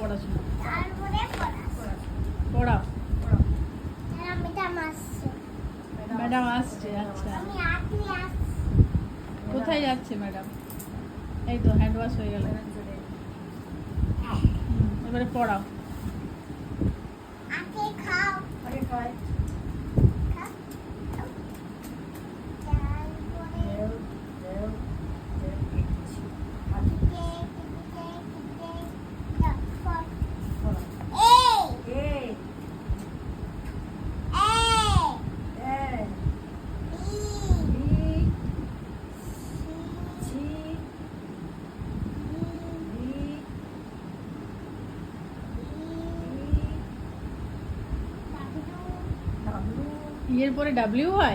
পড়াশোনা? তারপরে পড়াও। ম্যাডাম আসছে। ম্যাডাম আসছে, আচ্ছা। আমি আজকে আসছি। কোথায় যাচ্ছে ম্যাডাম? এই তো হ্যান্ড ওয়াশ হয়ে গেল। এবারে পড়াও। আগে খাও। আগে খাই। খাও। তারপরে দেও, দেও, দেও, এই দিচ্ছি। আর টিকে দাও, ফল। বলো। এই এই, এই, ই বি, সি জি, বি, ডাব্লিউ ডাব্লু, এর পরে ডাব্লিউ হয়?